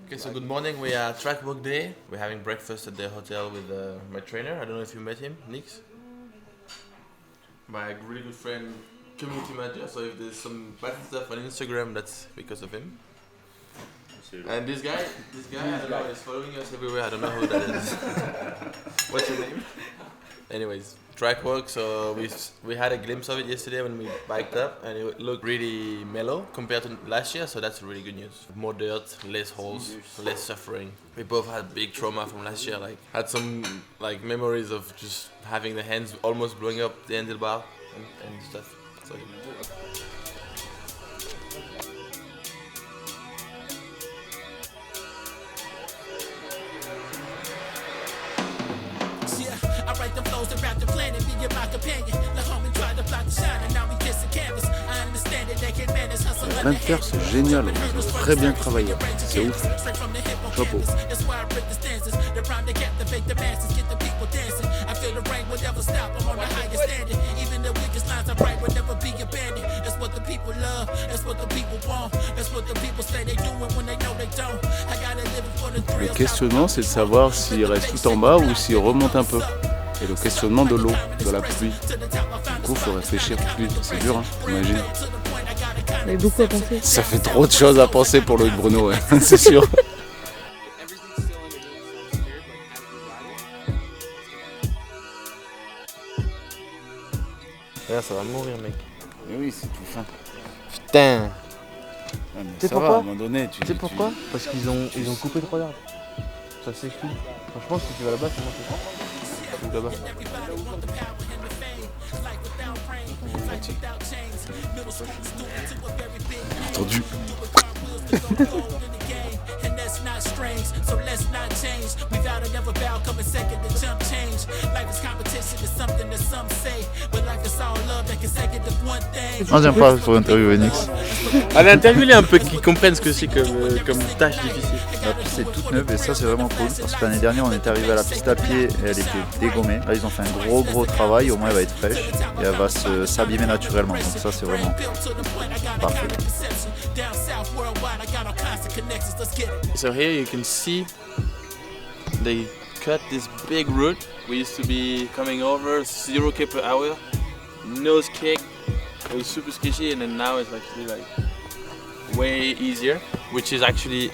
Okay, so good morning. We are track work day. We're having breakfast at the hotel with my trainer. I don't know if you met him, Nix. My really good friend, community manager. So if there's some bad stuff on Instagram, that's because of him. And this guy, I don't know, is following us everywhere. I don't know who that is. What's your name? Anyways, track work. So we had a glimpse of it yesterday when we biked up, and it looked really mellow compared to last year. So that's really good news. More dirt, less holes, less suffering. We both had big trauma from last year. Like had some like memories of just having the hands almost blowing up the handlebar and stuff. So. I write them flows about the planet, be my companion. The homie tried to block the shine, and now we kiss the canvas. I understand it, they can manage hustle. 20h, c'est génial, ils ont très bien travaillé, c'est ouf. Chapeau. That's why I break the stanzas. The prime to captivate the masses, get the people dancing. I feel the rain will never stop, I'm on the highest standard. Even the weakest lines I write will never be abandoned. That's what the people love, that's what the people want. That's what the people say they do it when they know they don't. I gotta live it for the thrill. Le questionnement, c'est de savoir s'il reste tout en bas ou s'il remonte un peu. Et le questionnement de l'eau, de la pluie. Du coup, faut réfléchir plus. C'est dur, hein, t'imagines. Il y a beaucoup à penser. Ça fait trop de choses à penser pour Loïc Bruno, ouais, c'est sûr. Là, ça va mourir, mec. Mais oui, c'est tout fin. Putain. Ouais, mais Tu sais ça va, pourquoi à un moment donné. Tu sais pourquoi? Parce qu'ils ont coupé 3 arbres. Ça s'explique. Franchement, si tu vas là-bas, comment tu fais? Là-bas. Entendu. And that's not strange, so let's not change. We vow to never bow, coming second to jump change. Life is competition, it's something that some say. But life is all love, that consecutive one thing. On vient pas pour interviewer Nix. Allez, interview-les un peu, qu'ils comprennent ce que c'est comme tâche difficile. La piste est toute neuve et ça c'est vraiment cool parce que l'année dernière on est arrivé à la piste à pied et elle était dégommée. Là ils ont fait un gros travail, au moins elle va être fraîche et elle va s'abîmer naturellement. Donc ça c'est vraiment parfait. So here you can see they cut this big route. We used to be coming over 0k per hour, nose kick. It was super sketchy, and then now it's actually like way easier, which is actually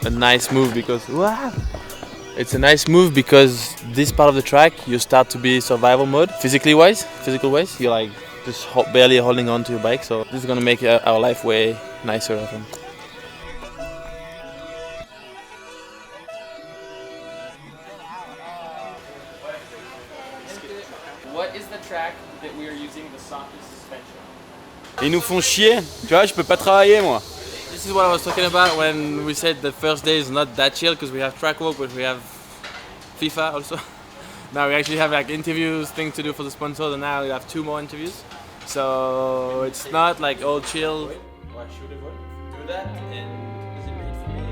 a nice move because it's a nice move because this part of the track you start to be survival mode, physical wise. You're like just barely holding on to your bike, so this is gonna make our life way nicer, I think. What is the track that we are using the softest suspension on? Ils nous font chier, tu vois, je peux pas travailler moi. This is what I was talking about when we said the first day is not that chill because we have track walk, but we have FIFA also. Now we actually have like interviews, things to do for the sponsors, and now we have 2 more interviews. So it's not like all chill. Why should I do that? And is it made for me?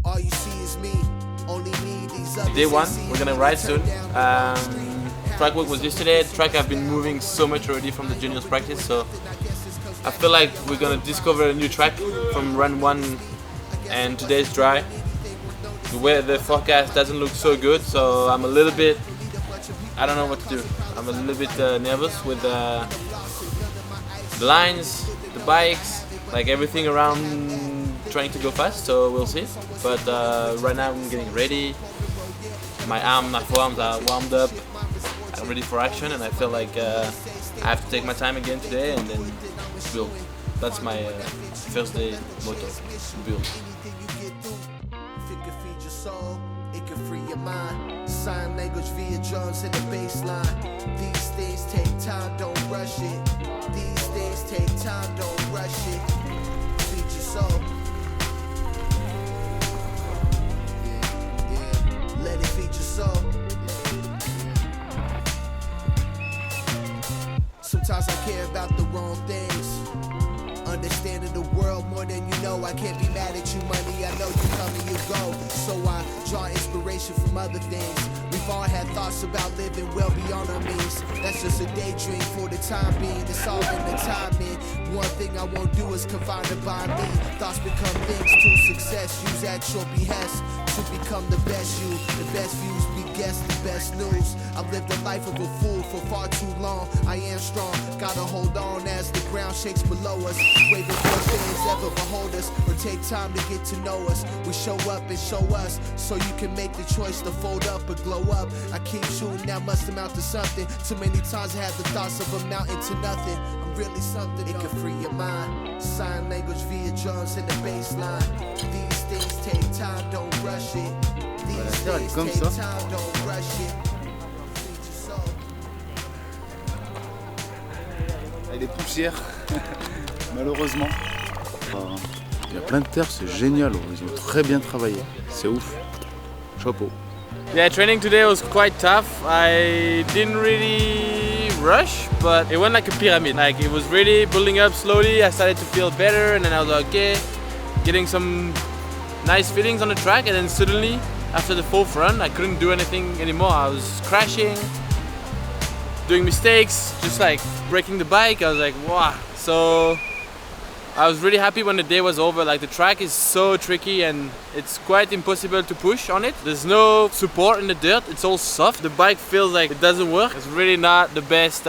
All you see is me, only me, these others. Day 1, we're gonna ride soon. Track work was yesterday. The track I've been moving so much already from the juniors practice, so I feel like we're gonna discover a new track from run 1, and today's dry. The forecast doesn't look so good, so I'm a little bit, I don't know what to do. I'm a little bit nervous with the lines, the bikes, like everything around trying to go fast, so we'll see. But right now I'm getting ready. My forearms are warmed up. I'm ready for action, and I feel like I have to take my time again today and then build. That's my first day motto, build. If it can feed your soul, it can free your mind. Sign language via drums and the bass line. These things take time, don't rush it. These things take time, don't rush it. Feed your soul. Let it feed your soul. Sometimes I care about the wrong things. Understanding the world more than you know. I can't be mad at you, money. I know you come and you go. So I draw inspiration from other things. We've all had thoughts about living well beyond our means. That's just a daydream for the time being. It's all in the timing. One thing I won't do is confine it by me. Thoughts become things to success. Use at your behest to become the best you. The best views beget the best news. I've lived a life of a fool for far too long. I am strong, gotta hold on as the ground shakes below us. Way before fans ever behold us or take time to get to know us. We show up and show us so you can make the choice to fold up or glow up. I keep shooting, that must amount to something. Too many times I had the thoughts of amounting to nothing. I'm really something, it can free your mind. Sign language via drums and the bass line. These things take time, don't rush it. These things take time, don't rush it. Il est poussière, malheureusement. Il y a plein de terre, c'est génial. Ils ont très bien travaillé. C'est ouf. Chapeau. Yeah, training today was quite tough. I didn't really rush, but it went like a pyramid. Like it was really building up slowly. I started to feel better, and then I was like, okay, getting some nice feelings on the track, and then suddenly, after the fourth run, I couldn't do anything anymore. I was crashing, doing mistakes, just like breaking the bike. I was like, wow. So I was really happy when the day was over. Like the track is so tricky and it's quite impossible to push on it. There's no support in the dirt, it's all soft. The bike feels like it doesn't work. It's really not the best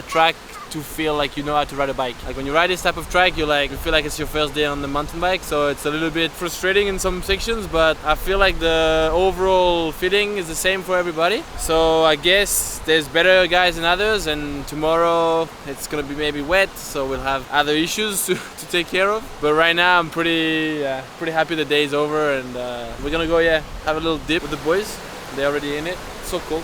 track to feel like you know how to ride a bike. Like when you ride this type of track, you feel like it's your first day on the mountain bike, so it's a little bit frustrating in some sections, but I feel like the overall feeling is the same for everybody. So I guess there's better guys than others, and tomorrow it's gonna be maybe wet, so we'll have other issues to take care of. But right now I'm pretty happy the day is over, and we're gonna go have a little dip with the boys. They're already in it. It's so cool.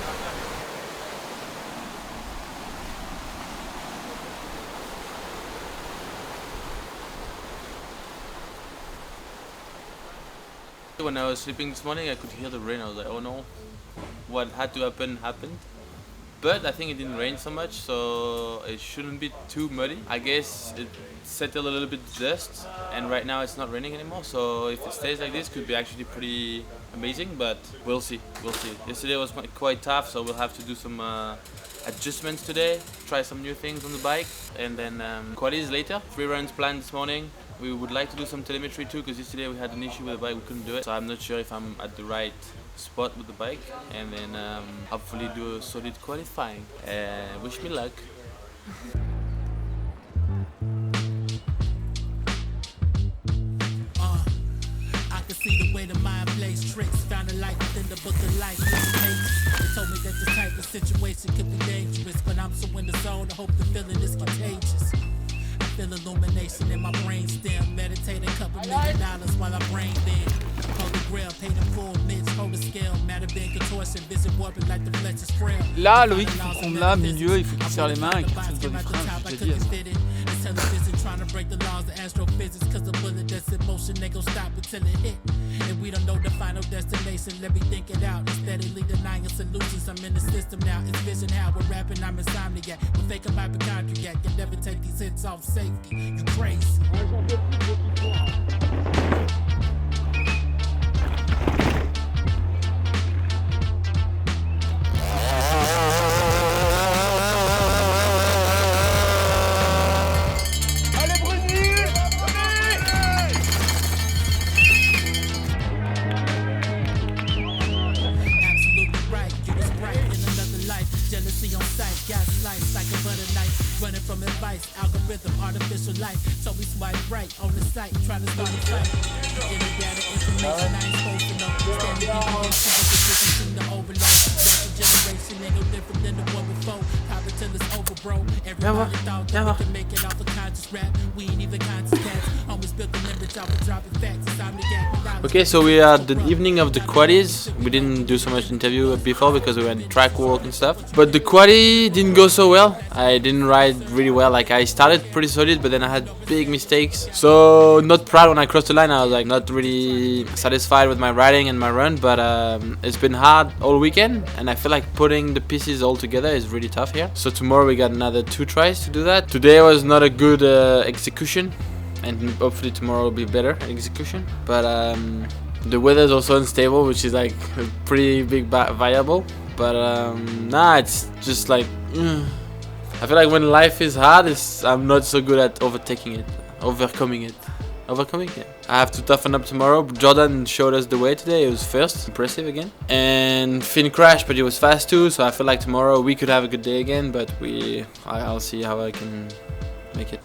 When I was sleeping this morning, I could hear the rain. I was like, oh no, what had to happen happened. But I think it didn't rain so much, so it shouldn't be too muddy. I guess it settled a little bit dust, and right now it's not raining anymore. So if it stays like this, it could be actually pretty amazing, but we'll see. Yesterday was quite tough, so we'll have to do some adjustments today, try some new things on the bike, and then qualies later. 3 runs planned this morning. We would like to do some telemetry too, because yesterday we had an issue with the bike, we couldn't do it. So I'm not sure if I'm at the right spot with the bike, and then hopefully do a solid qualifying. Wish me luck. I can see the way the mind plays tricks. Found a light within the book of life. They told me that this type of situation could be dangerous, but I'm so in the zone. I hope the feeling is contagious. Feel illumination in my brain stem. Meditate $2 million while I brain dead. Hold the grill, pay the full mids, hold the scale. Matter being contortion, vision warping like the flesh is frail. Là, Loïc, il faut prendre là, milieu, il faut qu'il serre les mains et qu'il tire sur du frein, je t'ai dit. Television trying to break the laws of astrophysics, cause the bullet that's in motion, they gon' stop until it hit. And we don't know the final destination, let me think it out. Steadily denying solutions, I'm in the system now. It's vision how we're rapping, I'm insomniac. We're faking my hypochondriac, you never take these hits off safety. You crazy. Running from advice, algorithm, artificial life. So we swipe right on the site, trying to start a fight. Getting data, information I ain't supposed to know. Standing deviation, but the difference seem to overload. That's a generation, ain't no different than the one before. Pop it till it's over, bro. Everybody thought that we could make it off a conscious rap. We ain't even conscious cats. Homies Okay, so we are the evening of the quaddies. We didn't do so much interview before because we went track walk and stuff. But the quaddie didn't go so well. I didn't ride really well. Like I started pretty solid, but then I had big mistakes. So not proud when I crossed the line. I was like not really satisfied with my riding and my run. But it's been hard all weekend, and I feel like putting the pieces all together is really tough here. So tomorrow we got another 2 tries to do that. Today was not a good execution. And hopefully tomorrow will be better execution. But the weather is also unstable, which is like a pretty big variable. But it's just like I feel like when life is hard, I'm not so good at overcoming it. Yeah. I have to toughen up tomorrow. Jordan showed us the way today. It was first, impressive again. And Finn crashed, but he was fast too. So I feel like tomorrow we could have a good day again. But I'll see how I can make it.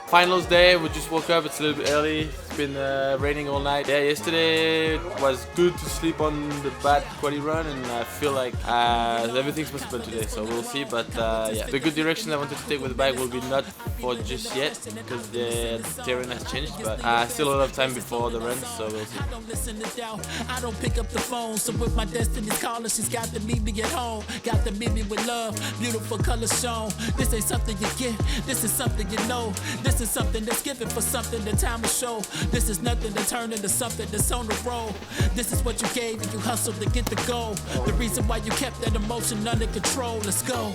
Finals day, we just woke up, it's a little bit early. It's been raining all night. Yeah, yesterday was good to sleep on the bad quality run, and I feel like everything's possible today, so we'll see. But yeah, the good direction I wanted to take with the bike will be not for just yet, because the terrain has changed, but still a lot of time before the run, so we'll see. I don't pick up the phone, so with my destiny's calling, she's got to meet me at home. Got to meet me with love, beautiful colors shown. This ain't something you get, this is something you know. This is something that's given for something the time will show. This is nothing to turn into something that's on the road. This is what you gave and you hustled to get the goal. The reason why you kept that emotion under control. Let's go.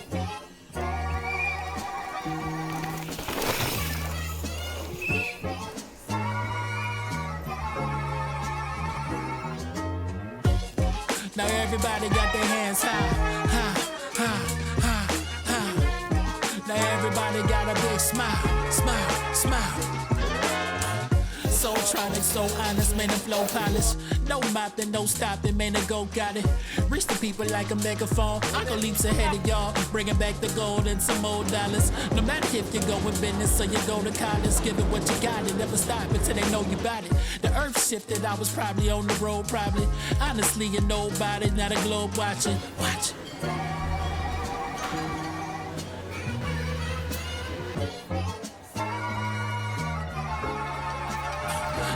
Now everybody got their hands high, high, high, high, high. Now everybody got a big smile, smile, smile. So tronic, so honest, man, the flow polished. No mopping, no stopping, man, the go got it. Reach the people like a megaphone. I go leaps ahead of y'all, bringing back the gold and some old dollars. No matter if you go in business or you go to college, give it what you got it. Never stop until they know you got it. The earth shifted, I was probably on the road, probably. Honestly, you're nobody, not a globe watching. Watch.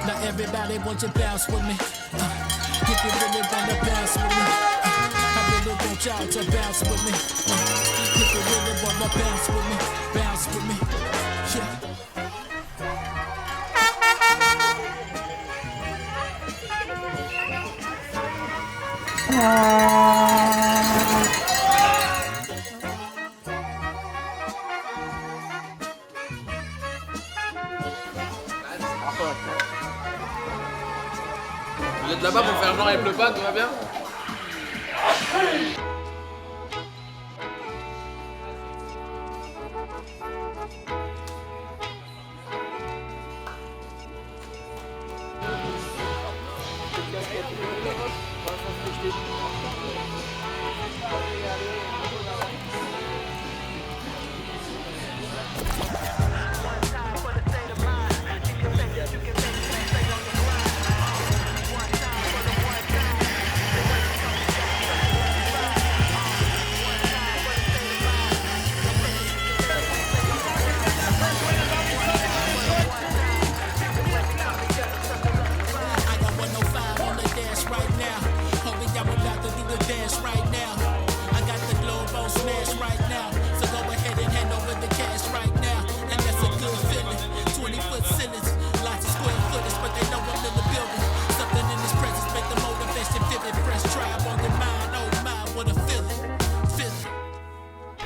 Now everybody want to bounce with me. If you really wanna bounce with me, I really want y'all to bounce with me. If you really wanna bounce with me, bounce with me. Vous êtes là-bas pour faire genre il pleut pas, tout va bien?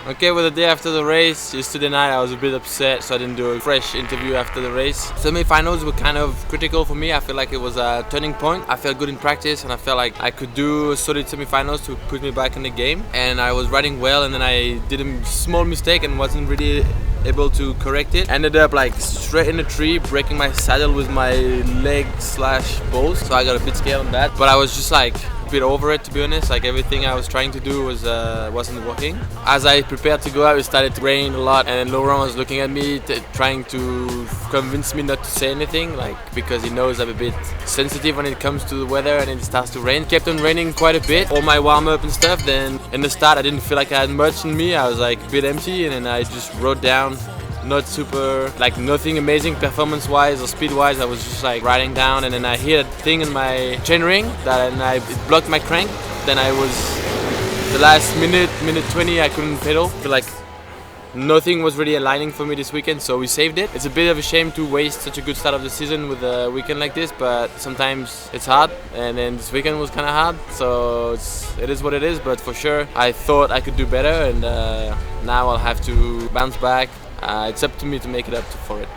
Okay, well, the day after the race, yesterday night, I was a bit upset, so I didn't do a fresh interview after the race. Semi-finals were kind of critical for me. I feel like it was a turning point. I felt good in practice, and I felt like I could do a solid semi-finals to put me back in the game. And I was riding well, and then I did a small mistake and wasn't really able to correct it. Ended up like straight in the tree, breaking my saddle with my leg/balls. So I got a bit scared on that. But I was just like a bit over it, to be honest. Like everything I was trying to do wasn't working. As I prepared to go out, it started to rain a lot, and Laurent was looking at me, trying to convince me not to say anything, like because he knows I'm a bit sensitive when it comes to the weather, and it starts to rain. It kept on raining quite a bit, all my warm-up and stuff. Then in the start, I didn't feel like I had much in me. I was like a bit empty, and then I just wrote down. Not super, like nothing amazing performance-wise or speed-wise. I was just like riding down, and then I hit a thing in my chainring it blocked my crank. Then I was the last minute 20, I couldn't pedal. I feel like nothing was really aligning for me this weekend, so we saved it. It's a bit of a shame to waste such a good start of the season with a weekend like this, but sometimes it's hard, and then this weekend was kind of hard, so it is what it is. But for sure, I thought I could do better, and now I'll have to bounce back. It's up to me to make it up for it.